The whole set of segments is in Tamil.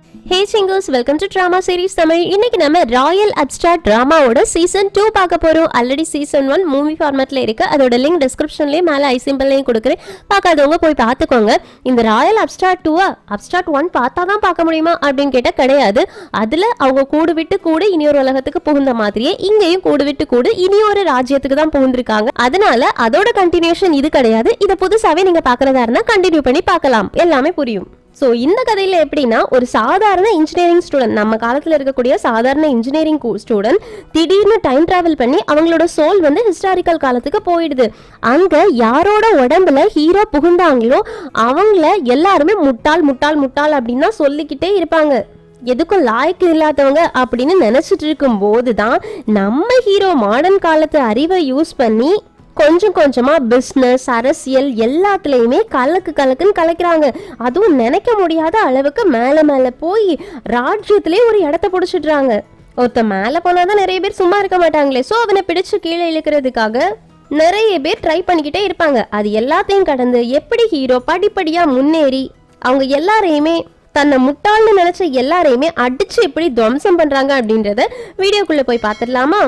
Hey singers, welcome to drama series Tamil. இன்னைக்கு நம்ம ராயல் அப்ஸ்ட்ராக்ட் டிராமாவோட சீசன் 2 பார்க்க போறோம். ஆல்ரெடி சீசன் 1 மூவி ஃபார்மேட்ல இருக்கு. அதோட லிங்க் டிஸ்கிரிப்ஷன்லயே மேல ஐ சிம்பிள்லயும் கொடுக்குறேன். பார்க்காதவங்க போய் பார்த்துக்கோங்க. இந்த ராயல் அப்ஸ்ட்ராக்ட் 2 அப்ஸ்ட்ராக்ட் 1 பார்த்தா தான் பார்க்க முடியுமா அப்படின்னு கேட்டால் கிடையாது. அதுல அவங்க கூடு விட்டு கூடு இனியொரு உலகத்துக்கு புகுந்த மாதிரியே இங்கேயும் கூடு விட்டு கூடு இனியொரு ராஜ்யத்துக்கு தான் புகுந்திருக்காங்க. அதனால அதோட கண்டினியூஷன் இது கிடையாது. இதை புதுசாவே நீங்க பாக்குறதா இருந்தா கண்டினியூ பண்ணி பார்க்கலாம், எல்லாமே புரியும். ஸோ இந்த கதையில் எப்படின்னா, ஒரு சாதாரண இன்ஜினியரிங் ஸ்டூடெண்ட், நம்ம காலத்தில் இருக்கக்கூடிய சாதாரண இன்ஜினியரிங் ஸ்டூடெண்ட் திடீர்னு டைம் டிராவல் பண்ணி அவங்களோட சோல் வந்து ஹிஸ்டாரிக்கல் காலத்துக்கு போயிடுது. அங்கே யாரோட உடம்புல ஹீரோ புகுந்தாங்களோ அவங்கள எல்லாருமே முட்டாள் முட்டாள் முட்டாள் அப்படின்னு தான் சொல்லிக்கிட்டே இருப்பாங்க. எதுக்கும் லாய்க்கு இல்லாதவங்க அப்படின்னு நினைச்சிட்டு இருக்கும் போதுதான் நம்ம ஹீரோ மாடர்ன் காலத்து அறிவை யூஸ் பண்ணி கொஞ்சம் கொஞ்சமா பிஸ்னஸ், அரசியல் எல்லாத்துலேயுமே கலக்குன்னு கலக்கிறாங்க. அதுவும் நினைக்க முடியாத அளவுக்கு மேலே மேலே போய் ராஜ்யத்திலே ஒரு இடத்த பிடிச்சிடுறாங்க. ஒருத்த மேலே போனாதான் நிறைய பேர் சும்மா இருக்க மாட்டாங்களே. ஸோ அவனை பிடிச்சு கீழே இழுக்கிறதுக்காக நிறைய பேர் ட்ரை பண்ணிக்கிட்டே இருப்பாங்க. அது எல்லாத்தையும் கடந்து எப்படி ஹீரோ படிப்படியா முன்னேறி அவங்க எல்லாரையுமே தன்னை முட்டாள்னு நினைச்ச எல்லாரையுமே அடிச்சு எப்படி துவம்சம் பண்றாங்க அப்படின்றத வீடியோக்குள்ள போய் பார்த்துடலாமா?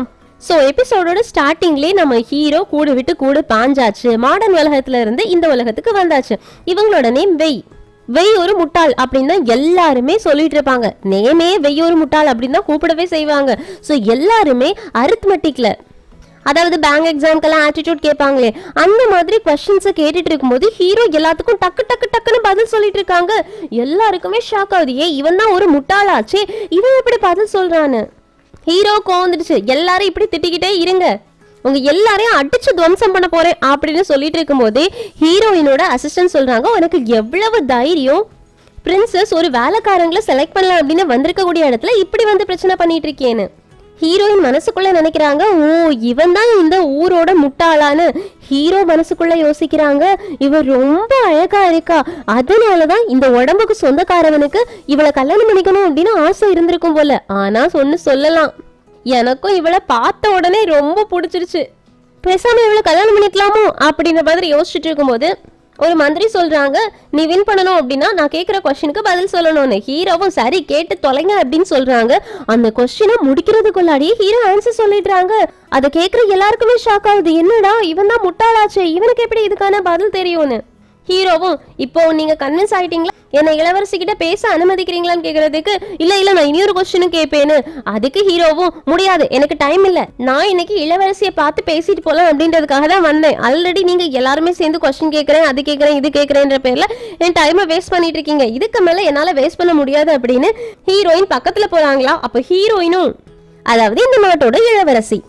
ஸோ எபிசோடோட ஸ்டார்டிங்லேயே நம்ம ஹீரோ கூடு விட்டு கூடு பாஞ்சாச்சு. மாடர்ன் உலகத்துல இருந்து இந்த உலகத்துக்கு வந்தாச்சு. இவங்களோட நேம் வெய் ஒரு முட்டாள் அப்படின்னு தான் எல்லாருமே சொல்லிட்டு இருப்பாங்க. நேமே வெய் ஒரு முட்டாள் அப்படின்னு தான் கூப்பிடவே செய்வாங்க. ஸோ எல்லாருமே அரித்மெட்டிக்ல, அதாவது பேங்க் எக்ஸாம்க்கெல்லாம் ஆட்டிடியூட் கேட்பாங்களே அந்த மாதிரி கொஸ்டின்ஸை கேட்டுட்டு இருக்கும்போது ஹீரோ எல்லாத்துக்கும் டக்கு டக்கு டக்குன்னு பதில் சொல்லிட்டு இருக்காங்க. எல்லாருக்குமே ஷாக் ஆகுது. இவன் தான் ஒரு முட்டாளாச்சே, இவன் எப்படி பதில் சொல்றான்னு. ஹீரோ கோவந்துடுச்சு. எல்லாரும் இப்படி திட்டிக்கிட்டே இருங்க, உங்க எல்லாரையும் அடிச்சு துவம்சம் பண்ண போறேன் அப்படின்னு சொல்லிட்டு இருக்கும் போதே ஹீரோயினோட அசிஸ்டன்ட் சொல்றாங்க, உனக்கு எவ்வளவு தைரியம், பிரின்சஸ் ஒரு வேலைக்காரங்களை செலக்ட் பண்ணலாம் அப்படின்னு வந்திருக்கக்கூடிய இடத்துல இப்படி வந்து பிரச்சனை பண்ணிட்டு இருக்கேன்னு. ஹீரோயின் மனசுக்குள்ள நினைக்கிறாங்க, ஓ இவன் தான் இந்த ஊரோட முட்டாளான்னு. ஹீரோ மனசுக்குள்ள யோசிக்கிறாங்க, இவ ரொம்ப அழகா இருக்கா, அதனாலதான் இந்த உடம்புக்கு சொந்தக்காரவனுக்கு இவளை கல்யாணம் பண்ணிக்கணும் அப்படின்னு ஆசை இருந்திருக்கும் போல. ஆனா சொல்லலாம், எனக்கும் இவளை பார்த்த உடனே ரொம்ப பிடிச்சிருச்சு, பேசாம இவளை கல்யாணம் பண்ணிக்கலாமோ அப்படின்ற மாதிரி யோசிச்சுட்டு இருக்கும்போது ஒரு மந்திரி சொல்றாங்க, நீ வின் பண்ணணும் அப்படின்னா நான் கேட்கிற கொஸ்டினுக்கு பதில் சொல்லணும்னு. ஹீரோவும் சரி கேட்டு தொலைங்க அப்படின்னு சொல்றாங்க. அந்த கொஸ்டினை முடிக்கிறதுக்குள்ளாடியே ஹீரோ ஆன்சர் சொல்லிடுறாங்க. அதை கேட்கிற எல்லாருக்குமே ஷாக் ஆகுது. என்னடா இவன் தான் முட்டாளாச்சே, இவனுக்கு எப்படி இதுக்கான பதில் தெரியும்னு. ஹீரோவும், இப்போ நீங்க கன்வின்ஸ் ஆயிட்டீங்களா, என்னை இளவரசி கிட்ட பேச அனுமதிக்கிறீங்களான்னு கேக்குறதுக்கு இல்ல நான் இனியொரு கொஸ்டினும் கேட்பேன்னு. அதுக்கு ஹீரோவும், முடியாது, எனக்கு டைம் இல்ல, நான் இன்னைக்கு இளவரசியை பார்த்து பேசிட்டு போலாம் அப்படின்றதுக்காக தான் வந்தேன். ஆல்ரெடி நீங்க எல்லாருமே சேர்ந்து கொஸ்டின் கேட்கறேன், அது கேட்கறேன், இது கேட்கறேன்ற பேர்ல என் டைமை வேஸ்ட் பண்ணிட்டு இருக்கீங்க, இதுக்கு மேல என்னால வேஸ்ட் பண்ண முடியாது அப்படின்னு ஹீரோயின் பக்கத்துல போறாங்களா. அப்ப ஹீரோயினும், அதாவது இந்த நாட்டோட இளவரசி,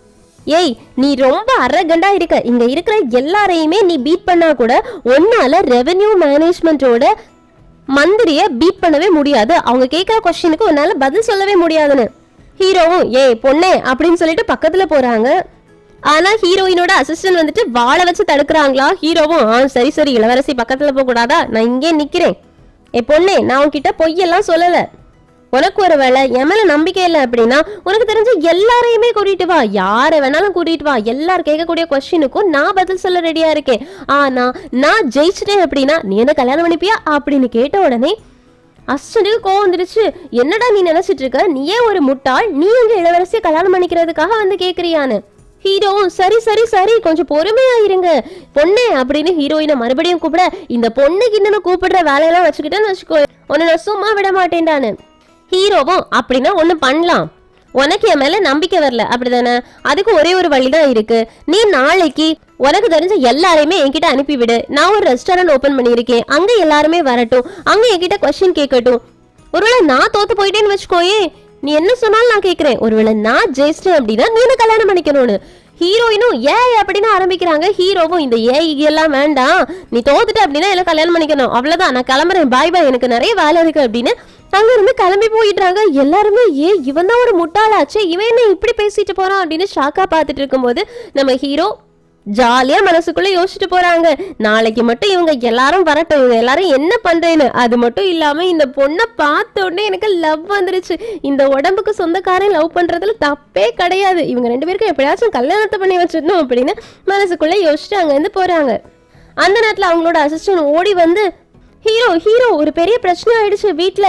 ஏய் நீ ரொம்ப அரகண்டா இருக்க, இங்க இருக்கிற எல்லாரையுமே நீ பீட் பண்ணா கூட ஒன்னால ரெவென்யூ மேனேஜ்மெண்டோட மந்திரிய பீட் பண்ணவே முடியாது, அவங்க கேட்கிற கொஸ்டினுக்கு உன்னால பதில் சொல்லவே முடியாதுன்னு. ஹீரோவும், ஏய் பொண்ணே அப்படின்னு சொல்லிட்டு பக்கத்துல போறாங்க. ஆனா ஹீரோயினோட அசிஸ்டன்ட் வந்துட்டு வாழை வச்சு தடுக்கிறாங்களா. ஹீரோவும், சரி இளவரசி பக்கத்துல போக கூடாதா, நான் இங்கே நிக்கிறேன். ஏ பொண்ணே, நான் உன்கிட்ட பொய்யெல்லாம் சொல்லல, உனக்கு ஒரு வேலை என் மேல நம்பிக்கை இல்லை அப்படின்னா உனக்கு தெரிஞ்ச எல்லாரையுமே கூட்டிட்டு வா, யாரை வேணாலும் கூட்டிட்டு வா, எல்லாரும் கேட்கக்கூடிய கொஸ்டினுக்கும் நான் பதில் சொல்ல ரெடியா இருக்கேன். ஆனா நான் ஜெயிச்சிட்டேன் அப்படின்னா நீ என்ன கல்யாணம் பண்ணிப்பியா அப்படின்னு கேட்ட உடனே அஸ்டனுக்கு கோவம் வந்துருச்சு. என்னடா நீ நினைச்சிட்டு இருக்க, நீயே ஒரு முட்டாள், நீ எங்க இளவரசியை கல்யாணம் பண்ணிக்கிறதுக்காக வந்து கேக்குறியான்னு. ஹீரோவும், சரி கொஞ்சம் பொறுமையா இருங்க பொண்ணே அப்படின்னு ஹீரோயினை மறுபடியும் கூப்பிட, இந்த பொண்ணுக்கு இன்னும் கூப்பிடுற வேலையெல்லாம் வச்சுக்கிட்டேன்னு வச்சுக்கோ, உன்னை நான் சும்மா விட மாட்டேன்டான்னு. ஹீரோவும், அப்படின்னா ஒண்ணு பண்ணலாம், உனக்கு என் மேல நம்பிக்கை வரல அப்படிதானே, அதுக்கு ஒரே ஒரு வழிதான் இருக்கு, நீ நாளைக்கு உனக்கு தெரிஞ்ச எல்லாரையுமே என்கிட்ட அனுப்பிவிடு, நான் ஒரு ரெஸ்டாரண்ட் ஓபன் பண்ணியிருக்கேன், அங்க எல்லாருமே வரட்டும், அங்க என்கிட்ட கொஸ்டின் கேட்கட்டும், ஒருவேளை நான் தோத்து போயிட்டேன்னு வச்சுக்கோயே, நீ என்ன சொன்னாலும் நான் கேட்கிறேன், ஒருவேளை நான் ஜெயிச்சிட்டேன் அப்படின்னா நீ என்ன கல்யாணம் பண்ணிக்கணும்னு. ஹீரோயினும் ஏய் அப்படின்னு ஆரம்பிக்கிறாங்க. ஹீரோவும், இந்த எல்லாம் வேண்டாம், நீ தோத்துட்ட அப்படின்னா எல்லாம் கல்யாணம் பண்ணிக்கணும், அவ்வளவுதான், நான் கிளம்புறேன், பாய் எனக்கு நிறைய வேலை இருக்கு அப்படின்னு அங்க இருந்து கிளம்பி போயிடுறாங்க. எல்லாருமே இவன் தான் ஒரு முட்டாளாச்சு, இவன் என்ன இப்படி பேசிட்டு போறான் அப்படின்னு ஷாக்கா பார்த்துட்டு இருக்கும்போது நம்ம ஹீரோ ஜாலியா மனசுக்குள்ள யோசிச்சுட்டு போறாங்க, நாளைக்கு மட்டும் இவங்க எல்லாரும் வரட்டும், இவங்க எல்லாரும் என்ன பண்றேன்னு. அது மட்டும் இல்லாம இந்த பொண்ணை பார்த்த உடனே எனக்கு லவ் வந்துருச்சு, இந்த உடம்புக்கு சொந்தக்காரன் லவ் பண்றதுல தப்பே கிடையாது, இவங்க ரெண்டு பேருக்கும் எப்படியாச்சும் கல்யாணத்தை பண்ணி வச்சிடணும் அப்படின்னு மனசுக்குள்ள யோசிச்சுட்டு அங்க இருந்து போறாங்க. அந்த நேரத்துல அவங்களோட அசிஸ்டன்ட் ஓடி வந்து, ஹீரோ ஒரு பெரிய பிரச்சனை ஆயிடுச்சு வீட்டுல,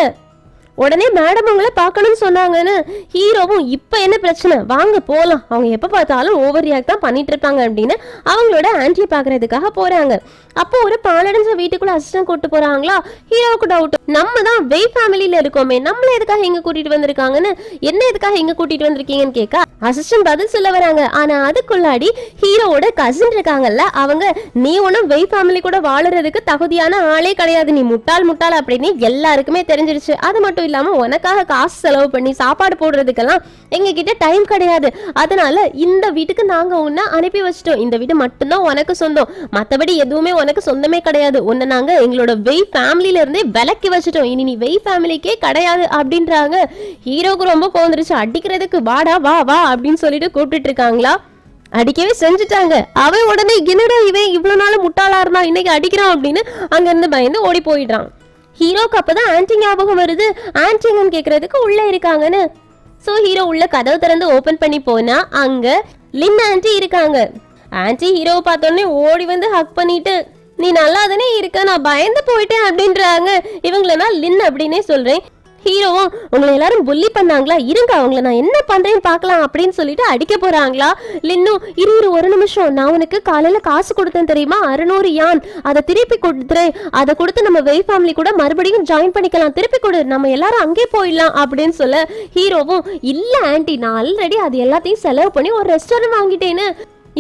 உடனே மேடம் உங்களை பார்க்கணும்னு சொன்னாங்கன்னு ஹீரோவும் இப்ப என்ன பிரச்சனை வாங்க போலாம், அவங்க எப்ப பார்த்தாலும் ஓவர் ரியாக்ட் தான் பண்ணிட்டு இருப்பாங்க அப்படின்னு அவங்களோட ஆன்டியை பாக்குறதுக்காக போறாங்க. அப்போ ஒரு பாலடைஞ்ச வீட்டுக்குள்ள அசிஸ்டன்ட் கூட்டு போறாங்களா. ஹீரோவுக்கு டவுட், நம்ம தான் வெய் ஃபேமிலியில இருக்கோமே, நம்மள எதுக்காக எங்க கூட்டிட்டு வந்திருக்காங்கன்னு, என்ன எதுக்காக எங்க கூட்டிட்டு வந்திருக்கீங்கன்னு கேட்க அசிஸ்டன்ட் பதில் சொல்ல வராங்க. ஆனா அதுக்குள்ளாடி ஹீரோவோட கசின் இருக்காங்கல்ல, அவங்க நீ ஒன்னும் வெய் ஃபேமிலி கூட வாழறதுக்கு தகுதியான ஆளே கிடையாது, நீ முட்டாள் முட்டாள் அப்படின்னு எல்லாருக்குமே தெரிஞ்சிருச்சு. அது மட்டும் இல்லாம உனக்காக காசு செலவு பண்ணி சாப்பாடு போடுறதுக்கெல்லாம் எங்க கிட்ட டைம் கிடையாது, அதனால இந்த வீட்டுக்கு நாங்க உன்னை அனுப்பி வச்சிட்டோம், இந்த வீடு மட்டும்தான் உனக்கு சொந்தம், மத்தபடி எதுவுமே உனக்கு சொந்தமே கிடையாது, உன்னை நாங்க எங்களோட வெய் ஃபேமிலில இருந்தே விலக்கி வச்சிட்டோம், இனி நீ வெய் ஃபேமிலிக்கே கிடையாது அப்படின்றாங்க. ஹீரோக்கு ரொம்ப கோந்துருச்சு, அடிக்கிறதுக்கு வாடா வா வா அப்படின்னு சொல்லிட்டு கூப்பிட்டு இருக்காங்களா. அடிக்கவே செஞ்சுட்டாங்க. அவன் உடனே என்னடா இவன் இவ்வளவு நாள் முட்டாளா இருந்தா இன்னைக்கு அடிக்கிறான் அப்படின்னு அங்க இருந்து பயந்து ஓடி போயிடுறான். ஹீரோக்கு அப்பதான் ஆன்டி ஞாபகம் வருது, ஆன்டிங்கன்னு கேக்குறதுக்கு உள்ள இருக்காங்கன்னு. சோ ஹீரோ உள்ள கதவு திறந்து ஓபன் பண்ணி போனா அங்க லின் ஆன்டி இருக்காங்க. ஆன்டி ஹீரோவை பார்த்தோன்னே ஓடி வந்து ஹக் பண்ணிட்டு நீ நல்லா தானே இருக்க, நான் பயந்து போயிட்டேன் அப்படின்றாங்க. இவங்கள நான் லின் அப்படின்னே சொல்றேன். ஹீரோவும் உங்களை எல்லாரும் புல்லி பண்ணாங்களா, இருங்க அவங்கள நான் என்ன பண்றேன்னு பார்க்கலாம் அப்படின்னு சொல்லிட்டு அடிக்க போறாங்களா. லின்னும் இரு ஒரு நிமிஷம், நான் உனக்கு காலையில காசு கொடுத்தேன் தெரியுமா, 600 யான், அதை திருப்பி கொடுத்துறேன், அதை கொடுத்து நம்ம வெய் ஃபேமிலி கூட மறுபடியும் ஜாயின் பண்ணிக்கலாம், திருப்பி கொடு, நம்ம எல்லாரும் அங்கே போயிடலாம் அப்படின்னு சொல்ல ஹீரோவும் இல்ல ஆன்டி நான் ஆல்ரெடி அது எல்லாத்தையும் செலவு பண்ணி ஒரு ரெஸ்டாரண்ட் வாங்கிட்டேன்னு.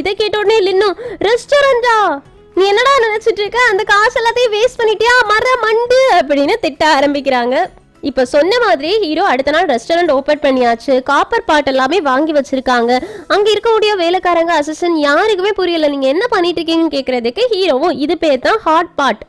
இதை கேட்ட உடனே லின்னும் ரெஸ்டாரண்டா, நீ என்னடா நினைச்சிட்டு இருக்க, அந்த காசு எல்லாத்தையும் வேஸ்ட் பண்ணிட்டியா மர மண்டு அப்படின்னு திட்ட ஆரம்பிக்கிறாங்க. இப்ப சொன்ன மாதிரி ஹீரோ அடுத்த நாள் ரெஸ்டாரண்ட் ஓபன் பண்ணியாச்சு, காப்பர் பாட் எல்லாமே வாங்கி வச்சிருக்காங்க. அங்க இருக்கக்கூடிய வேலைக்காரங்க அசிஸ்டன்ட் யாருக்குமே புரியல நீங்க என்ன பண்ணிட்டு இருக்கீங்கன்னு கேக்குறதுக்கு ஹீரோவும் இது பேர் தான் ஹாட் பாட்,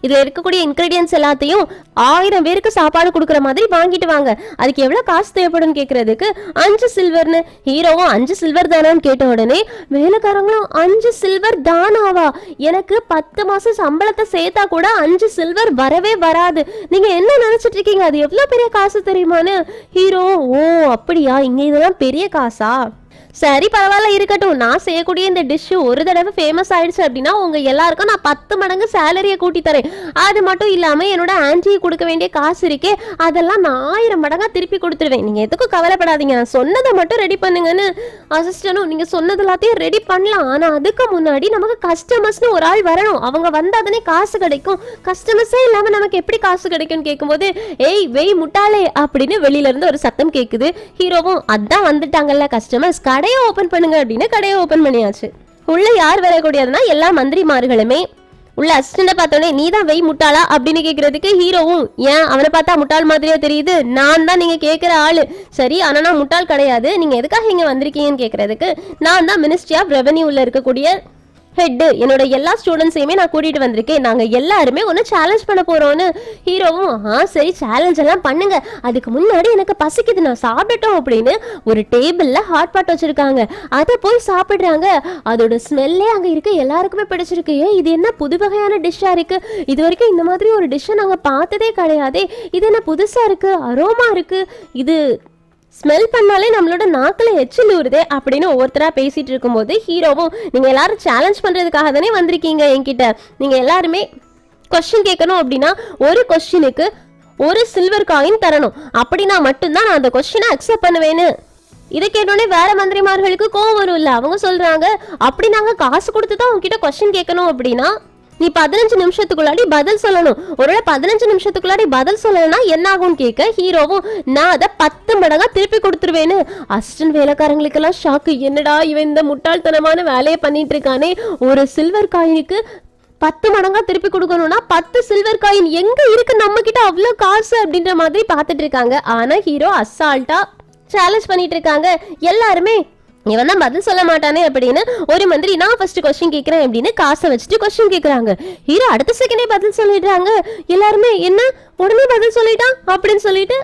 இதுல இருக்கக்கூடிய இன்கிரீடியன்ஸ் எல்லாத்தையும் 1000 பேருக்கு சாப்பாடு கொடுக்குற மாதிரி வாங்கிட்டு வாங்க, அதுக்கு எவ்வளவு காசு தேவைப்படும் கேக்குறதுக்கு 5 சில்வர்னு. ஹீரோவும் 5 சில்வர் தானான்னு கேட்ட உடனே வேலைக்காரங்களும் 5 சில்வர் தானாவா, எனக்கு 10 மாசம் சம்பளத்தை சேர்த்தா கூட 5 சில்வர் வரவே வராது, நீங்க என்ன நினைச்சிட்டு இருக்கீங்க, அது எவ்வளவு பெரிய காசு தெரியுமான்னு. ஹீரோ ஓ அப்படியா, இங்க இதெல்லாம் பெரிய காசா, சரி பரவாயில்ல இருக்கட்டும், நான் செய்யக்கூடிய இந்த டிஷ் ஒரு தடவை ஃபேமஸ் ஆயிடுச்சு அப்படின்னா உங்க எல்லாருக்கும் நான் 10 மடங்கு சேலரியை கூட்டி தரேன், அது மட்டும் இல்லாம என்னோட ஆன்டிக்கு கொடுக்க வேண்டிய காசு இருக்கே அதெல்லாம் நான் 1000 மடங்கா திருப்பி கொடுத்துருவேன், நீங்க எதுக்கும் கவலைப்படாதீங்க, நான் சொன்னதை மட்டும் ரெடி பண்ணுங்கன்னு. அசிஸ்டனும் நீங்க சொன்னது எல்லாத்தையும் ரெடி பண்ணலாம், ஆனா அதுக்கு முன்னாடி நமக்கு கஸ்டமர்ஸ்னு ஒரு ஆள் வரணும், அவங்க வந்தாதானே காசு கிடைக்கும், கஸ்டமர்ஸே இல்லாம நமக்கு எப்படி காசு கிடைக்கும்னு கேட்கும்போது ஏய் வெய் முட்டாளே அப்படின்னு வெளியில இருந்து ஒரு சத்தம் கேக்குது. ஹீரோவும் அதான் வந்துட்டாங்கல்ல கஸ்டமர்ஸ், கடையை ஓபன் பண்ணுங்க அப்படின்னு கடையை ஓபன் பண்ணியாச்சு. உள்ள யார் வரக்கூடியதுன்னா எல்லா மந்திரிமார்களுமே. உள்ள அசிஸ்டன்ட பார்த்தோன்னே நீ தான் வெய் முட்டாளா அப்படின்னு கேட்கறதுக்கு ஹீரோவும் ஏன் அவனை பார்த்தா முட்டாள் மாதிரியா தெரியுது, நான் தான் நீங்க கேட்கிற ஆளு, சரி ஆனா நான் முட்டாள் கிடையாது, நீங்க எதுக்காக இங்க வந்திருக்கீங்கன்னு கேட்கறதுக்கு நான் தான் மினிஸ்ட்ரி ஆஃப் ரெவென்யூல இருக்கக்கூடிய ஹெட், என்னோட எல்லா ஸ்டூடெண்ட்ஸையுமே நான் கூட்டிட்டு வந்திருக்கேன், நாங்க எல்லாருமே ஒன்று சேலஞ்ச் பண்ண போறோம்னு. ஹீரோவும் சரி சேலஞ்ச் எல்லாம் பண்ணுங்க, அதுக்கு முன்னாடி எனக்கு பசிக்குது நான் சாப்பிட்டோம் அப்படின்னு ஒரு டேபிள்ல ஹாட் பாட் வச்சிருக்காங்க, அதை போய் சாப்பிடுறாங்க. அதோட ஸ்மெல்லே அங்க இருக்கு, எல்லாருக்குமே பிடிச்சிருக்கு. இது என்ன புது வகையான டிஷ்ஷா இருக்கு, இது வரைக்கும் இந்த மாதிரி ஒரு டிஷ்ஷை நாங்க பார்த்ததே கிடையாதே, இது என்ன புதுசா இருக்கு, அரோமா இருக்கு, இது ஸ்மெல் பண்ணாலே நம்மளோட நாக்கில் எச்சில் ஊறுதே அப்படின்னு ஒவ்வொருத்தரா பேசிட்டு இருக்கும்போது ஹீரோவும் நீங்க எல்லாரும் சேலஞ்ச் பண்றதுக்காக தானே வந்திருக்கீங்க என்கிட்ட, நீங்க எல்லாருமே கொஸ்டின் கேட்கணும் அப்படின்னா ஒரு கொஸ்டினுக்கு 1 சில்வர் காயின் தரணும், அப்படின்னா மட்டும்தான் நான் அந்த கொஸ்டினை அக்செப்ட் பண்ணுவேன்னு. இதை கேட்டோடனே வேற மந்திரிமார்களுக்கு கோவம் வரும் இல்ல, அவங்க சொல்றாங்க அப்படி நாங்க காசு கொடுத்து தான் உங்ககிட்ட கொஸ்டின் கேட்கணும் அப்படின்னா நீ 15 நிமிஷத்துக்குள்ளாடி பதில் சொல்லணும், ஒருவேளை 15 நிமிஷத்துக்குள்ளாடி பதில் சொல்லணும்னா என்ன ஆகும்னு கேட்க ஹீரோவும் நான் அதை 10 மடங்கா திருப்பி கொடுத்துருவேன்னு. அசிஸ்டன்ட் வேலைக்காரங்களுக்கெல்லாம் ஷாக்கு, என்னடா இவன் இந்த முட்டாள்தனமான வேலையை பண்ணிட்டு இருக்கானே, ஒரு சில்வர் காயினுக்கு 10 மடங்கா திருப்பி கொடுக்கணும்னா 10 சில்வர் காயின் எங்க இருக்கு நம்ம கிட்ட அவ்வளவு காசு அப்படின்ற மாதிரி பார்த்துட்டு இருக்காங்க. ஆனா ஹீரோ அசால்ட்டா சேலஞ்ச் பண்ணிட்டு இருக்காங்க. எல்லாருமே இவன் தான் பதில் சொல்ல மாட்டானே அப்படின்னு ஒரு மந்திரி நான் ஃபர்ஸ்ட் கொஸ்டின் கேட்கிறேன் அப்படின்னு காசை வச்சுட்டு கொஸ்டின் கேட்கறாங்க. ஹீரோ அடுத்த செகண்டே பதில் சொல்லிடுறாங்க. எல்லாருமே என்ன உடனே பதில் சொல்லிட்டான் அப்படின்னு சொல்லிட்டு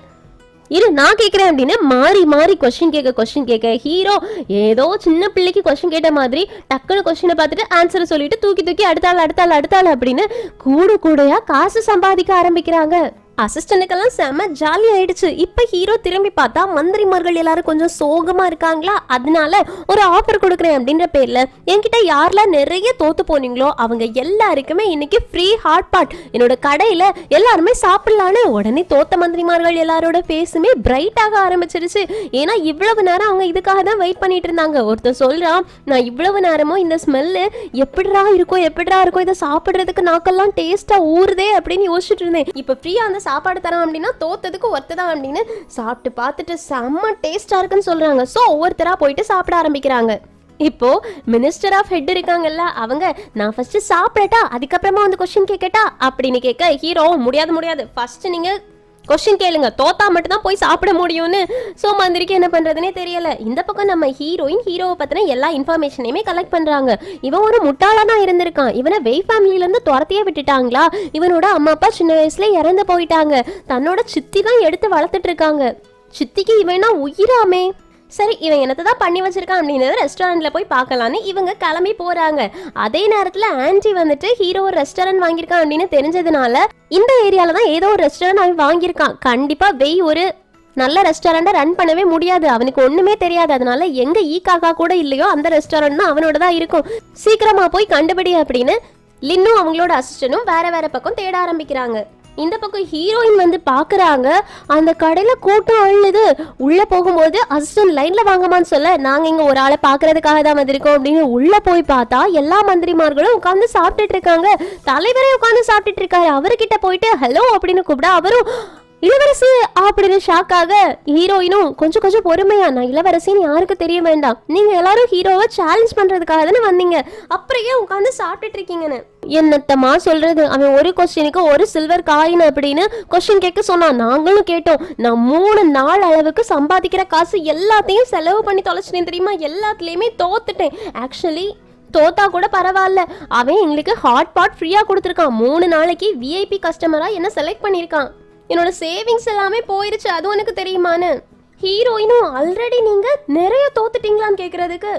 இரு நான் கேட்கிறேன் அப்படின்னு மாறி மாறி கொஸ்டின் கேட்க ஹீரோ ஏதோ சின்ன பிள்ளைக்கு கொஸ்டின் கேட்ட மாதிரி டக்குனு கொஸ்டினை பார்த்துட்டு ஆன்சரை சொல்லிட்டு தூக்கி அடுத்தாள் அப்படின்னு கூடையா காசு சம்பாதிக்க ஆரம்பிக்கிறாங்க. அசிஸ்டன்ட்டுக்கெல்லாம் செம ஜாலி ஆயிடுச்சு. இப்ப ஹீரோ திரும்பி பார்த்தா மந்திரிமார்கள் எல்லாரும் கொஞ்சம் சோகமா இருக்காங்களா, அதனால ஒரு ஆஃபர் கொடுக்குறேன் அப்படின்ற பேர்ல என்கிட்ட யாரெல்லாம் நிறைய தோத்து போனீங்களோ அவங்க எல்லாருக்குமே இன்னைக்கு ஃப்ரீ ஹாட் பாட் என்னோட கடையில எல்லாருமே சாப்பிடலான்னு. உடனே தோத்த மந்திரிமார்கள் எல்லாரோட ஃபேஸுமே பிரைட் ஆக ஆரம்பிச்சிருச்சு. ஏன்னா இவ்வளவு நேரம் அவங்க இதுக்காக தான் வெயிட் பண்ணிட்டு இருந்தாங்க. ஒருத்தர் சொல்றான், நான் இவ்வளவு நேரமும் இந்த ஸ்மெல்லு எப்படிடா இருக்கும் இதை சாப்பிடுறதுக்கு நாக்கெல்லாம் டேஸ்டா ஊறுதே அப்படின்னு யோசிச்சுட்டு இருந்தேன். இப்ப ஃப்ரீயா அந்த சாப்பாடு தரோம் அப்படின்னா தோத்ததுக்கு ஒருத்ததான் அப்படின்னு சாப்பிட்டு பார்த்துட்டு செம்ம டேஸ்டா இருக்குன்னு சொல்றாங்க. ஸோ ஒவ்வொருத்தரா போயிட்டு சாப்பிட ஆரம்பிக்கிறாங்க. இப்போ மினிஸ்டர் ஆஃப் ஹெட் இருக்காங்கல்ல, அவங்க நான் ஃபர்ஸ்ட் சாப்பிடட்டா அதுக்கப்புறமா வந்து கொஸ்டின் கேட்கட்டா அப்படின்னு கேட்க ஹீரோ முடியாது ஃபர்ஸ்ட் நீங்க கொஸ்டின் கேளுங்க, தோத்தா மட்டும் தான் போய் சாப்பிட முடியும்னு. ஸோ மந்திரிக்கு என்ன பண்றதுனே தெரியல. இந்த பக்கம் நம்ம ஹீரோவை பத்தின எல்லா இன்ஃபர்மேஷனையுமே கலெக்ட் பண்றாங்க. இவன் ஒரு முட்டாளனா இருந்திருக்கான். இவனை வெய் ஃபேமிலில இருந்து துரத்தியே விட்டுட்டாங்களா, இவனோட அம்மா அப்பா சின்ன வயசுல இறந்து போயிட்டாங்க, தன்னோட சித்தி தான் எடுத்து வளர்த்துட்டு இருக்காங்க. சித்திக்கு இவனா உயிராமே. சரி இவன் என்னத்தை தான் பண்ணி வச்சிருக்கான் அப்படின்றத ரெஸ்டாரண்ட்ல போய் பார்க்கலான்னு இவங்க கிளம்பி போறாங்க. அதே நேரத்துல ஆன்டி வந்துட்டு ஹீரோ ஒரு ரெஸ்டாரண்ட் வாங்கியிருக்கான் அப்படின்னு தெரிஞ்சதுனால இந்த ஏரியால தான் ஏதோ ஒரு ரெஸ்டாரண்ட் அவன் வாங்கியிருக்கான். கண்டிப்பா வெய் ஒரு நல்ல ரெஸ்டாரண்ட்டை ரன் பண்ணவே முடியாது, அவனுக்கு ஒண்ணுமே தெரியாது. அதனால எங்க காக்கா கூட இல்லையோ அந்த ரெஸ்டாரண்ட் தான் அவனோட தான் இருக்கும், சீக்கிரமா போய் கண்டுபிடி அப்படின்னு லின்னும் அவங்களோட அசிஸ்டனும் வேற பக்கம் தேட ஆரம்பிக்கிறாங்க. இந்த பக்கம் ஹீரோயின் வந்து பாக்குறாங்க, அந்த கடையில கூட்டம் அழுது. உள்ள போகும்போது அசிஸ்டன்ட் லைன்ல வாங்கமான்னு சொல்ல, நாங்க இங்க ஒரு ஆளை பாக்குறதுக்காக தான் வந்திருக்கோம் அப்படின்னு உள்ள போய் பார்த்தா எல்லா மந்திரிமார்களும் உட்காந்து சாப்பிட்டுட்டு இருக்காங்க. தலைவரே உட்காந்து சாப்பிட்டுட்டு இருக்காரு. அவர்கிட்ட போயிட்டு ஹலோ அப்படின்னு கூப்பிட அவரும் இளவரசி அப்படின்னு ஷாக்காக, ஹீரோயினும் கொஞ்சம் பொறுமையா, நான் இளவரசின்னு யாருக்கு தெரிய வேண்டாம், நீங்க எல்லாரும் ஹீரோவை சேலஞ்ச் பண்றதுக்காக தானே வந்தீங்க, அப்புறையே உட்காந்து சாப்பிட்டுட்டு இருக்கீங்கன்னு. என்னத்தமா சொல்றது, அவன் ஒரு கொஸ்டினுக்கு ஒரு சில்வர் காயின் அப்படின்னு கொஸ்டின் கேட்க சொன்னான். நாங்களும் கேட்டோம். நான் 3 நாள் அளவுக்கு சம்பாதிக்கிற காசு எல்லாத்தையும் செலவு பண்ணி தொலைச்சிட்டேன் தெரியுமா, எல்லாத்துலயுமே தோத்துட்டேன். ஆக்சுவலி தோத்தா கூட பரவாயில்ல, அவன் எங்களுக்கு ஹாட் பாட் ஃப்ரீயா கொடுத்துருக்கான். 3 நாளைக்கு விஐபி கஸ்டமரா என்ன செலக்ட் பண்ணியிருக்கான். என்னோட சேவிங்ஸ் எல்லாமே போயிருச்சு, அது உனக்கு தெரியுமான்னு. ஹீரோயினும் ஆல்ரெடி நீங்க நிறைய தோத்துட்டீங்களான்னு கேக்குறதுக்கு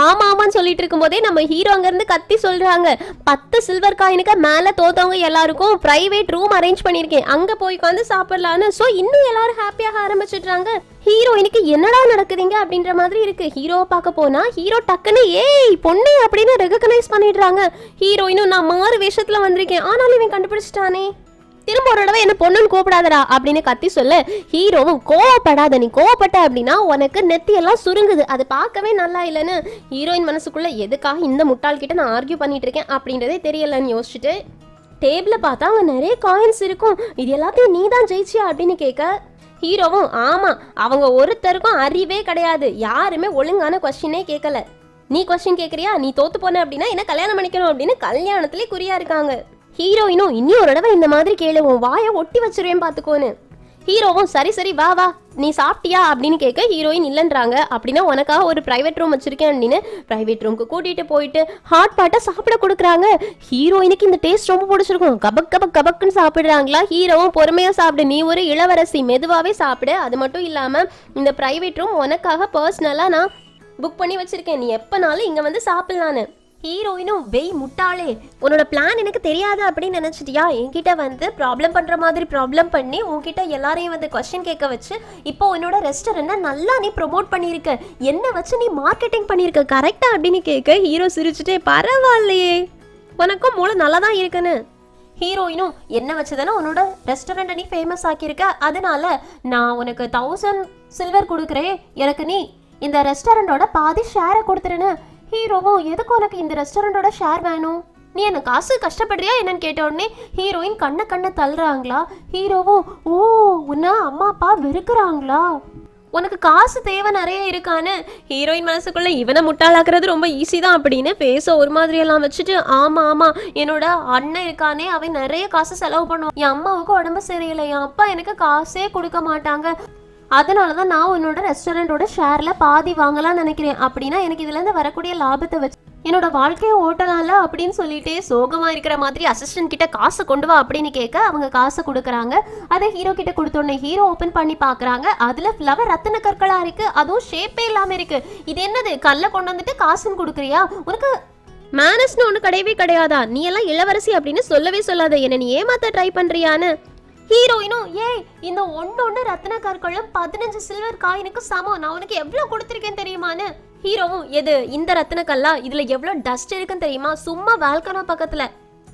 ஆமாமான்னு சொல்லிட்டு இருக்கும் போதே நம்ம ஹீரோ அங்க இருந்து கத்தி சொல்றாங்க, 10 சில்வர் காயினுக்கு மேல தோத்தவங்க எல்லாருக்கும் பிரைவேட் ரூம் அரேஞ்ச் பண்ணிருக்கேன், அங்க போய் உட்காந்து சாப்பிடலான்னு. சோ இன்னும் எல்லாரும் ஹாப்பியாக ஆரம்பிச்சிடுறாங்க. ஹீரோயினுக்கு என்னடா நடக்குதுங்க அப்படின்ற மாதிரி இருக்கு. ஹீரோவை பார்க்க போனா ஹீரோ டக்குன்னு ஏய் பொண்ணு அப்படின்னு ரெகக்னைஸ் பண்ணிடுறாங்க. ஹீரோயினும் நான் மாறு வேஷத்துல வந்திருக்கேன், ஆனாலும் இவன் கண்டுபிடிச்சிட்டானே, திரும்ப ஒரு தடவை என்ன பொண்ணுன்னு கூப்பிடாதடா அப்படின்னு கத்தி சொல்ல, ஹீரோவும் கோவப்படாத, நீ கோவப்பட்ட அப்படின்னா உனக்கு நெத்தி எல்லாம் சுருங்குது, அது பார்க்கவே நல்லா இல்லைன்னு. ஹீரோயின் மனசுக்குள்ள எதுக்காக இந்த முட்டாள் கிட்ட நான் ஆர்கியூ பண்ணிட்டு இருக்கேன் அப்படின்றதே தெரியலன்னு யோசிச்சுட்டு டேபிள பார்த்தா அங்க நிறைய காயின்ஸ் இருக்கும். இது எல்லாத்தையும் நீ தான் ஜெயிச்சியா அப்படின்னு கேட்க, ஹீரோவும் ஆமா அவங்க ஒருத்தருக்கும் அறிவே கிடையாது, யாருமே ஒழுங்கான கொஸ்டினே கேட்கல, நீ கொஸ்டின் கேட்கறியா, நீ தோத்து போன அப்படின்னா என்ன கல்யாணம் பண்ணிக்கணும் அப்படின்னு கல்யாணத்திலே குறியா இருக்காங்க. ஹீரோயினும் இன்னும் ஒரு தடவை இந்த மாதிரி கேளுவோம், வாயை ஒட்டி வச்சிருவேன் பாத்துக்கோன்னு. ஹீரோவும் சரி வா நீ சாப்பிட்டியா அப்படின்னு கேட்க ஹீரோயின் இல்லைன்றாங்க. அப்படின்னா உனக்காக ஒரு பிரைவேட் ரூம் வச்சிருக்கேன் அப்படின்னு பிரைவேட் ரூமுக்கு கூட்டிட்டு போயிட்டு ஹாட் பாட்டை சாப்பிட கொடுக்குறாங்க. ஹீரோயினுக்கு இந்த டேஸ்ட் ரொம்ப பிடிச்சிருக்கும், கபக்குன்னு சாப்பிடுறாங்களா. ஹீரோவும் பொறுமையா சாப்பிடு, நீ ஒரு இளவரசி, மெதுவாவே சாப்பிடு, அது மட்டும் இல்லாம இந்த பிரைவேட் ரூம் உனக்காக பர்சனலா நான் புக் பண்ணி வச்சிருக்கேன், நீ எப்பனாலும் இங்க வந்து சாப்பிடலான்னு. ஹீரோயினும் வெய் முட்டாளே, உன்னோட பிளான் எனக்கு தெரியாது அப்படின்னு நினைச்சிட்டியா, என்கிட்ட வந்து ப்ராப்ளம் பண்ற மாதிரி ப்ராப்ளம் பண்ணி உன்கிட்ட எல்லாரையும் வந்து கொஸ்டின் கேட்க வச்சு இப்போ உன்னோட ரெஸ்டாரண்ட்டை நல்லா நீ ப்ரொமோட் பண்ணியிருக்க, என்ன வச்சு நீ மார்க்கெட்டிங் பண்ணியிருக்க கரெக்டா அப்படின்னு கேட்க ஹீரோ சிரிச்சுட்டே பரவாயில்லையே உனக்கும் மூளை நல்லா தான் இருக்குன்னு. ஹீரோயினும் என்ன வச்சுதானே உன்னோட ரெஸ்டாரண்ட்டை நீ ஃபேமஸ் ஆக்கியிருக்க, அதனால நான் உனக்கு 1000 சில்வர் கொடுக்குறேன், எனக்கு நீ இந்த ரெஸ்டாரண்டோட பாதி ஷேரை கொடுத்துருன்னு. ஹீரோவும் எதுக்கு உனக்கு இந்த ரெஸ்டாரண்டோட ஷேர் வேணும், நீ என்ன காசு கஷ்டப்படுறியா என்னன்னு கேட்ட உடனே ஹீரோயின் கண்ணை தள்ளுறாங்களா. ஹீரோவும் ஓ உன்ன அம்மா அப்பா வெறுக்கிறாங்களா, உனக்கு காசு தேவை நிறைய இருக்கான்னு. ஹீரோயின் மனசுக்குள்ள இவனை முட்டாளாக்குறது ரொம்ப ஈஸி தான் அப்படின்னு பேச ஒரு மாதிரி எல்லாம் வச்சுட்டு, ஆமா என்னோட அண்ணன் இருக்கானே அவன் நிறைய காசு செலவு பண்ணுவான், என் அம்மாவுக்கு உடம்பு சரியில்லை, என் அப்பா எனக்கு காசே கொடுக்க மாட்டாங்க, அதனால தான் நான் உன்னோட ரெஸ்டாரண்டோட ஷேரில் பாதி வாங்கலாம்னு நினைக்கிறேன், அப்படின்னா எனக்கு இதுலேருந்து வரக்கூடிய லாபத்தை வச்சு என்னோட வாழ்க்கையை ஓட்டலாம்ல அப்படின்னு சொல்லிட்டே சோகமாக இருக்கிற மாதிரி அசிஸ்டன்ட் கிட்ட காசு கொண்டு வா அப்படின்னு கேட்க அவங்க காசை கொடுக்குறாங்க. அதை ஹீரோ கிட்ட கொடுத்தோடனே ஹீரோ ஓப்பன் பண்ணி பார்க்குறாங்க, அதில் ஃப்ளவர் ரத்தின கற்களாக இருக்குது, அதுவும் ஷேப்பே இல்லாமல் இருக்குது. இது என்னது, கல்லை கொண்டு வந்துட்டு காசுன்னு கொடுக்குறியா, உனக்கு மேனஸ்னு ஒன்று கிடையவே கிடையாதா, நீ எல்லாம் இளவரசி அப்படின்னு சொல்லவே சொல்லாத, என்ன நீ ஏமாத்த ட்ரை பண்ணுறியான்னு ஹீரோயினும் ஏய் இந்த ஒன்னொன்னு ரத்தின கற்களும் 15 சில்வர் காயினுக்கு சமம், நான் உனக்கு எவ்வளவு கொடுத்திருக்கேன் தெரியுமான்னு. ஹீரோவும் எது இந்த ரத்தின கல்லா, இதுல எவ்வளவு டஸ்ட் இருக்குன்னு தெரியுமா, சும்மா பால்கனோ பக்கத்துல,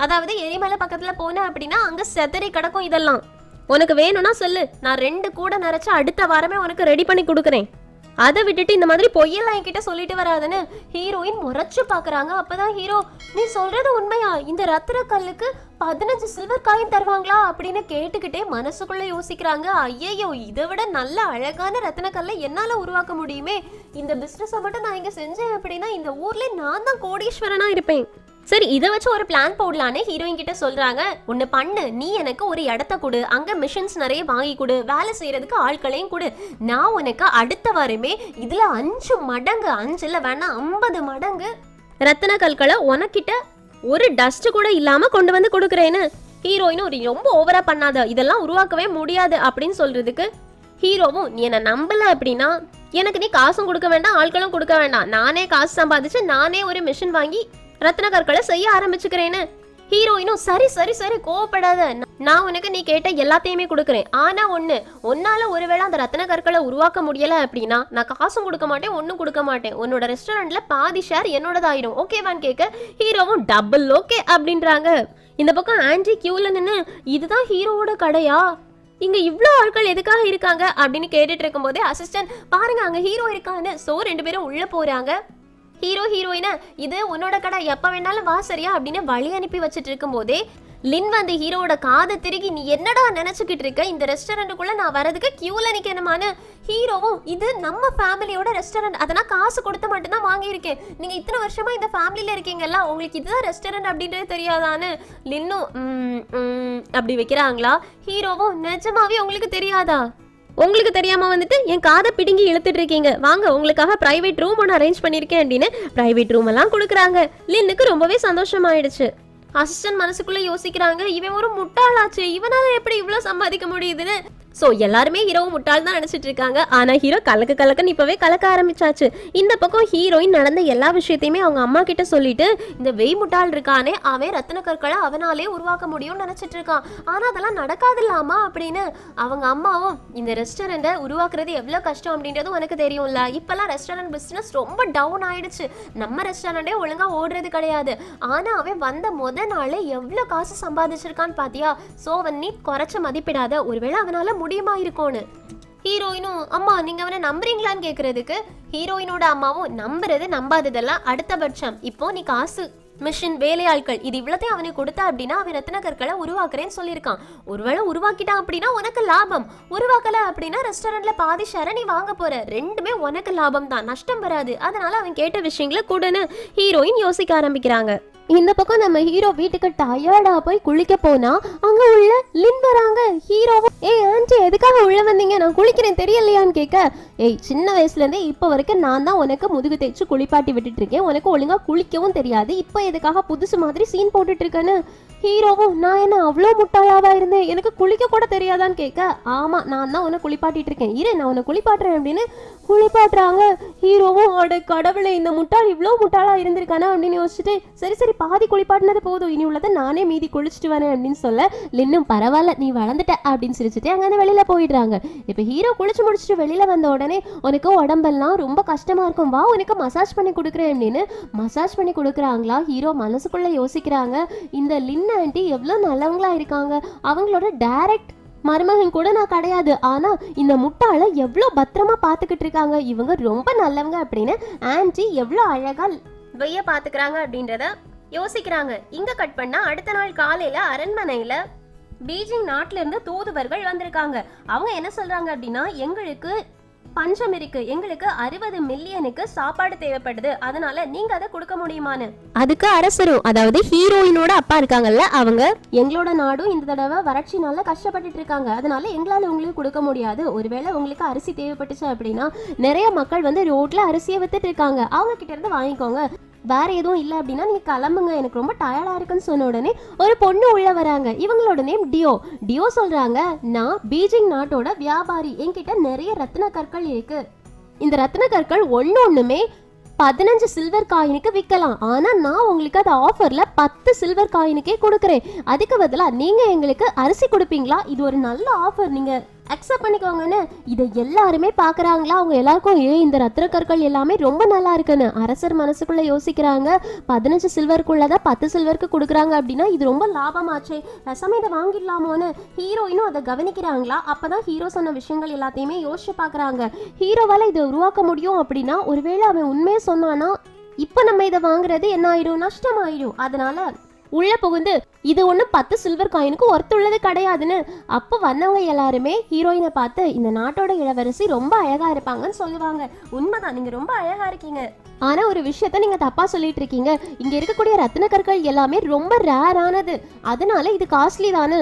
அதாவது எரிமலை பக்கத்துல போன அப்படின்னா அங்க செதறி கிடக்கும் இதெல்லாம், உனக்கு வேணும்னா சொல்லு, நான் 2 கூட நிறைச்சு அடுத்த வாரமே உனக்கு ரெடி பண்ணி கொடுக்குறேன், அதை விட்டுட்டு இந்த மாதிரி பொய்யெல்லாம் என்கிட்ட சொல்லிட்டு வராதுன்னு ஹீரோயின் முறைச்சு பாக்குறாங்க. அப்பதான் ஹீரோ நீ சொல்றது உண்மையா, இந்த ரத்தின கல்லுக்கு 15 சில்வர் காயின் தருவாங்களா அப்படின்னு கேட்டுக்கிட்டே மனசுக்குள்ள யோசிக்கிறாங்க. ஐயையோ இதை விட நல்ல அழகான ரத்தின கல்லை என்னால உருவாக்க முடியுமே, இந்த பிசினஸை மட்டும் நான் இங்க செஞ்சேன் அப்படின்னா இந்த ஊர்ல நான் தான் கோடீஸ்வரனா இருப்பேன். சரி இதை வச்சு ஒரு பிளான் போடலான்னு ஹீரோயின் கிட்ட சொல்றாங்க. ஒன்னு பண்ணு, நீ எனக்கு ஒரு இடத்த கொடு, அங்க மிஷின்ஸ் நிறைய வாங்கி கொடு, வேலை செய்யறதுக்கு ஆட்களையும் கொடு, நான் உனக்கு அடுத்த வாரமே இதுல 5 மடங்கு, 5 வேணா 50 மடங்கு ரத்தின கற்களை உனக்கிட்ட ஒரு டஸ்ட் கூட இல்லாம கொண்டு வந்து கொடுக்குறேன்னு. ஹீரோயினும் ரொம்ப ஓவரா பண்ணாத, இதெல்லாம் உருவாக்கவே முடியாது அப்படின்னு சொல்றதுக்கு ஹீரோவும் நீ என்ன நம்பல அப்படின்னா எனக்கு நீ காசும் கொடுக்க வேண்டாம், ஆட்களும் கொடுக்க வேண்டாம், நானே காசு சம்பாதிச்சு நானே ஒரு மிஷின் வாங்கி ரத்தின கற்களை செய்ய ஆரம்பிச்சுக்கிறேன்னு. ஹீரோயினும் சரி சரி சரி கோவப்படாத, நான் உனக்கு நீ கேட்ட எல்லாத்தையுமே கொடுக்குறேன், ஆனா ஒன்னால ஒருவேளை அந்த ரத்தின கற்களை உருவாக்க முடியல அப்படின்னா நான் காசும் கொடுக்க மாட்டேன், ஒன்னும் கொடுக்க மாட்டேன், உன்னோட ரெஸ்டாரண்ட்ல பாதி ஷேர் என்னோடதாயிரும், ஓகேவான்னு கேட்க ஹீரோவும் டபுள் ஓகே அப்படின்றாங்க. இந்த பக்கம் ஆன்டி கியூல நின்னு இதுதான் ஹீரோவோட கடையா, இங்க இவ்ளோ ஆட்கள் எதுக்காக இருக்காங்க அப்படின்னு கேட்டுட்டு இருக்கும் போதே அசிஸ்டன்ட் பாருங்க அங்க ஹீரோ இருக்கான்னு. சோ 2 பேரும் உள்ள போறாங்க. ஹீரோ ஹீரோயினா இது உன்னோட கடை, எப்ப வேணாலும் வா சரியா அப்படின்னு வழி அனுப்பி வச்சுட்டு இருக்கும் போதே லின் வந்து ஹீரோவோட காதை திருகி நீ என்னடா நினைச்சுக்கிட்டு இருக்க, இந்த ரெஸ்டாரண்ட்டுக்குள்ள நான் வரதுக்கு கியூல நிக்கணுமான்னு. ஹீரோவும் இது நம்ம ஃபேமிலியோட ரெஸ்டாரண்ட், அதெல்லாம் காசு கொடுத்து மட்டும்தான் வாங்கியிருக்கேன், நீங்க இத்தனை வருஷமா இந்த ஃபேமிலியில இருக்கீங்கல்ல, உங்களுக்கு இதுதான் ரெஸ்டாரண்ட் அப்படின்றது தெரியாதான்னு. லின்னும் அப்படி வைக்கிறாங்களா. ஹீரோவும் நிஜமாவே உங்களுக்கு தெரியாதா, உங்களுக்கு தெரியாம வந்துட்டு என் காதை பிடுங்கி இழுத்துட்டு இருக்கீங்க, வாங்க உங்களுக்காக பிரைவேட் ரூம் ஒன்று அரேஞ்ச் பண்ணிருக்கேன் அப்படின்னு பிரைவேட் ரூம் எல்லாம் கொடுக்குறாங்க. லின்னுக்கு ரொம்பவே சந்தோஷமாயிடுச்சு. அசிஸ்டன்ட் மனசுக்குள்ள யோசிக்கிறாங்க இவன் ஒரு முட்டாளாச்சு, இவனால எப்படி இவ்வளவு சம்பாதிக்க முடியுதுன்னு. ஸோ எல்லாருமே ஹீரோவும் முட்டாள் தான் நினைச்சிட்டு இருக்காங்க. ஆனா ஹீரோ கலக்குன்னு இப்பவே கலக்க ஆரம்பிச்சாச்சு. இந்த பக்கம் ஹீரோயின் நடந்த எல்லா விஷயத்தையுமே அவங்க அம்மா கிட்ட சொல்லிட்டு இந்த வெய் முட்டாள் இருக்கானே அவன் ரத்தின கற்களை அவனாலே உருவாக்க முடியும்னு நினைச்சிட்டு இருக்கான், ஆனா அதெல்லாம் நடக்காது இல்லாமா அப்படின்னு. அவங்க அம்மாவும் இந்த ரெஸ்டாரண்ட்டை உருவாக்குறது எவ்வளவு கஷ்டம் அப்படின்றது உனக்கு தெரியும்ல, இப்பெல்லாம் ரெஸ்டாரண்ட் பிசினஸ் ரொம்ப டவுன் ஆயிடுச்சு, நம்ம ரெஸ்டாரண்டே ஒழுங்கா ஓடுறது கிடையாது, ஆனா அவன் வந்த நாளே எவ்வளவு காசு சம்பாதிச்சிருக்கான்னு பாத்தியா, சோ அவன் நீ குறைச்ச மதிப்பிடாத, ஒருவேளை அவனால முடியுமா இருக்கும்னு. ஹீரோயினும் அம்மா நீங்க அவனை நம்புறீங்களான்னு கேக்குறதுக்கு ஹீரோயினோட அம்மாவும் நம்புறது நம்பாததெல்லாம் அடுத்த பட்சம், இப்போ நீ காசு மிஷின் வேலையாட்கள் இது இவ்வளத்தையும் அவனுக்கு கொடுத்தா அப்படின்னா அவன் ரத்தின கற்களை உருவாக்குறேன்னு சொல்லியிருக்கான், ஒருவேளை உருவாக்கிட்டான் அப்படின்னா உனக்கு லாபம், உருவாக்கல அப்படின்னா ரெஸ்டாரண்ட்ல பாதி ஷேரை நீ வாங்க போற, ரெண்டுமே உனக்கு லாபம் தான், நஷ்டம் வராது, அதனால அவன் கேட்ட விஷயங்களை கூடன்னு ஹீரோயின் யோசிக்க ஆரம்பிக்கிறாங்க. இந்த பக்கம் நம்ம ஹீரோ வீட்டுக்கு டயர்டா போய் குளிக்க போனா அங்க உள்ள லின் வராங்க. ஹீரோவும் ஏய் ஆன்ட்டி எதுக்காக உள்ள வந்தீங்க, நான் குளிக்கிறேன் தெரியலையான்னு கேட்க, ஏய் சின்ன வயசுல இருந்தே இப்ப வரைக்கும் நான் தான் உனக்கு முதுகு தேய்ச்சி குளிப்பாட்டி விட்டுட்டு இருக்கேன், உனக்கு ஒழுங்கா குளிக்கவும் தெரியாது, இப்ப எதுக்காக புதுசு மாதிரி சீன் போட்டுட்டு இருக்கேன்னு. ஹீரோவும் நான் என்ன அவ்வளோ முட்டாளாவா இருந்தேன், எனக்கு குளிக்க கூட தெரியாதான்னு கேட்க, ஆமா நான் தான் உன்னை குளிப்பாட்டிட்டு இருக்கேன், இரு நான் உன்னை குளிப்பாட்டுறேன் அப்படின்னு குளிப்பாட்டுறாங்க. ஹீரோவும் அட கடவுளே இந்த முட்டாள் இவ்வளோ முட்டாளா இருந்திருக்கானா அப்படின்னு யோசிச்சுட்டு சரி சரி பாதி குளிப்பாட்டினது போதும், இனி உள்ளதை நானே மீதி குளிச்சுட்டு வரேன் அப்படின்னு சொல்ல, லின்னும் பரவாயில்ல நீ வளர்ந்துட்ட அப்படின்னு சிரிச்சுட்டு அங்கே வெளியில போயிடுறாங்க. இப்போ ஹீரோ குளிச்சு முடிச்சுட்டு வெளியில வந்த உடனே உனக்கு உடம்பெல்லாம் ரொம்ப கஷ்டமா இருக்கும், வா உனக்கு மசாஜ் பண்ணி கொடுக்குறேன் அப்படின்னு மசாஜ் பண்ணி கொடுக்குறாங்களா. ஹீரோ மனசுக்குள்ள யோசிக்கிறாங்க இந்த லின் ஆண்டி எவ்வளோ நல்லவங்களா இருக்காங்க, அவங்களோட டைரக்ட் மருமகன் கூட நான் கிடையாது, ஆனா இந்த முட்டாளை எவ்வளோ பத்திரமா பார்த்துக்கிட்டு இருக்காங்க, இவங்க ரொம்ப நல்லவங்க அப்படின்னு ஆன்டி எவ்வளோ அழகா வெய்ய பார்த்துக்கிறாங்க அப்படின்றத யோசிக்கிறாங்க. இங்க கட் பண்ணா அடுத்த நாள் காலையில அரண்மனையில பீஜிங் நாட்டில இருந்து தூதுவர்கள் வந்திருக்காங்க. அவங்க என்ன சொல்றாங்க அப்படின்னா எங்களுக்கு பஞ்சம் இருக்கு, எங்களுக்கு 60 மில்லியனுக்கு சாப்பாடு தேவைப்படுது, அதனால நீங்க அதை கொடுக்க முடியுமான்னு. அதுக்கு அரசரும் அதாவது ஹீரோயினோட அப்பா இருக்காங்கல்ல அவங்க எங்களோட நாடும் இந்த தடவை வறட்சினால கஷ்டப்பட்டுட்டு இருக்காங்க, அதனால எங்களால உங்களுக்கு கொடுக்க முடியாது, ஒருவேளை உங்களுக்கு அரிசி தேவைப்பட்டுச்சு அப்படின்னா நிறைய மக்கள் வந்து ரோட்ல அரிசியை வித்துட்டு இருக்காங்க, அவங்க கிட்ட இருந்து வாங்கிக்கோங்க, வேற எதுவும் இல்லை அப்படின்னா நீங்க கிளம்புங்க, எனக்கு ரொம்ப டயர்டா இருக்குன்னு சொன்ன உடனே ஒரு பொண்ணு உள்ள வராங்க. இவங்களோட நேம் டியோ சொல்றாங்க நான் பீஜிங் நாட்டோட வியாபாரி, என்கிட்ட நிறைய ரத்தின கற்கள் இருக்கு, இந்த ரத்தின கற்கள் ஒண்ணுமே 15 சில்வர் காயினுக்கு விற்கலாம். ஆனா நான் உங்களுக்கு அது ஆஃபர்ல 10 சில்வர் காயினுக்கே கொடுக்குறேன். அதுக்கு பதிலா நீங்க எங்களுக்கு அரிசி கொடுப்பீங்களா? இது ஒரு நல்ல ஆஃபர், நீங்க அக்செப்ட் பண்ணிக்கோங்கன்னு. இதை எல்லாருமே பாக்குறாங்களா? அவங்க எல்லாருக்கும் இந்த ரத்தின கற்கள் எல்லாமே ரொம்ப நல்லா இருக்குன்னு அரசர் மனசுக்குள்ள யோசிக்கிறாங்க. 15 சில்வருக்குள்ளதான் 10 சில்வருக்கு கொடுக்குறாங்க அப்படின்னா இது ரொம்ப லாபமாச்சே, ரசமே இதை வாங்கிடலாமோன்னு ஹீரோயினும் அதை கவனிக்கிறாங்களா? அப்பதான் ஹீரோ சொன்ன விஷயங்கள் எல்லாத்தையுமே யோசிச்சு பாக்குறாங்க. ஹீரோவால இதை உருவாக்க முடியும் அப்படின்னா ஒருவேளை அவன் உண்மையை சொன்னானா இப்ப நம்ம இதை வாங்குறது என்ன ஆயிடும், நஷ்டம் ஆயிடும். அதனால உள்ள புகுந்து இது ஒண்ணு 10 சில்வர் காயினுக்கு ஒர்த்துள்ளது கிடையாதுன்னு அப்போ வந்தவங்க எல்லாருமே ஹீரோயினை பார்த்து இந்த நாட்டோட இளவரசி ரொம்ப அழகா இருப்பாங்கன்னு சொல்லுவாங்க. உண்மைதான், நீங்க ரொம்ப அழகா இருக்கீங்க. ஆனா ஒரு விஷயத்த நீங்க தப்பா சொல்லிட்டு இருக்கீங்க. இங்க இருக்கக்கூடிய ரத்தின கற்கள் எல்லாமே ரொம்ப ரேரானது, அதனால இது காஸ்ட்லி தானு.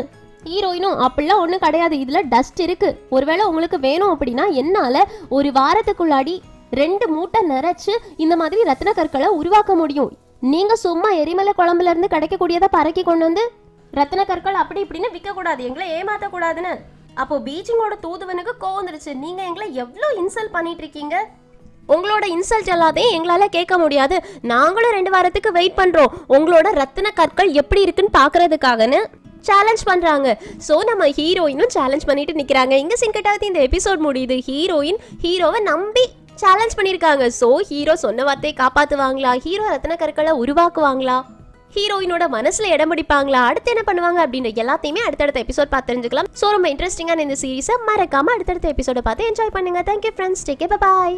ஹீரோயினும் அப்படிலாம் ஒன்றும் கிடையாது, இதுல டஸ்ட் இருக்கு. ஒருவேளை உங்களுக்கு வேணும் அப்படின்னா என்னால ஒரு வாரத்துக்குள்ளாடி 2 மூட்டை நிறைச்சு இந்த மாதிரி ரத்தின கற்களை உருவாக்க முடியும். நீங்க சும்மா எரிமலை குழம்புல இருந்து கிடைக்கக்கூடியதை பறக்கி கொண்டு வந்து ரத்தின கற்கள் அப்படி இப்படின்னு விற்க கூடாது, எங்களை ஏமாத்த கூடாதுன்னு. அப்போ பீச்சிங்கோட தூதுவனுக்கு கோவம் வந்துருச்சு. நீங்க எங்களை எவ்வளோ இன்சல்ட் பண்ணிட்டு இருக்கீங்க, உங்களோட இன்சல்ட் எல்லாத்தையும் எங்களால கேட்க முடியாது, நாங்களும் 2 வாரத்துக்கு வெயிட் பண்றோம் உங்களோட ரத்தின கற்கள் எப்படி இருக்குன்னு பாக்குறதுக்காகன்னு சேலஞ்ச் பண்றாங்க. ஸோ நம்ம ஹீரோயினும் சேலஞ்ச் பண்ணிட்டு நிக்கிறாங்க. இங்க சிங்கட்டாவது இந்த எபிசோட் முடியுது. ஹீரோயின் ஹீரோவை நம்பி சேலஞ்ச் பண்ணியிருக்காங்க. ஸோ ஹீரோ சொன்ன வார்த்தையை காப்பாற்றுவாங்களா? ஹீரோ ரத்தின கற்களை உருவாக்குவாங்களா? ஹீரோயினோட மனசுல இடம் பிடிப்பாங்களா? அடுத்து என்ன பண்ணுவாங்க அப்படின்ற எல்லாத்தையுமே அடுத்தடுத்த எபிசோட் பார்த்து தெரிஞ்சுக்கலாம். ஸோ ரொம்ப இன்ட்ரெஸ்டிங்கான இந்த சீரீஸை மறக்காம அடுத்தடுத்த எபிசோட பார்த்து என்ஜாய் பண்ணுங்க. Thank you friends, take care, bye bye.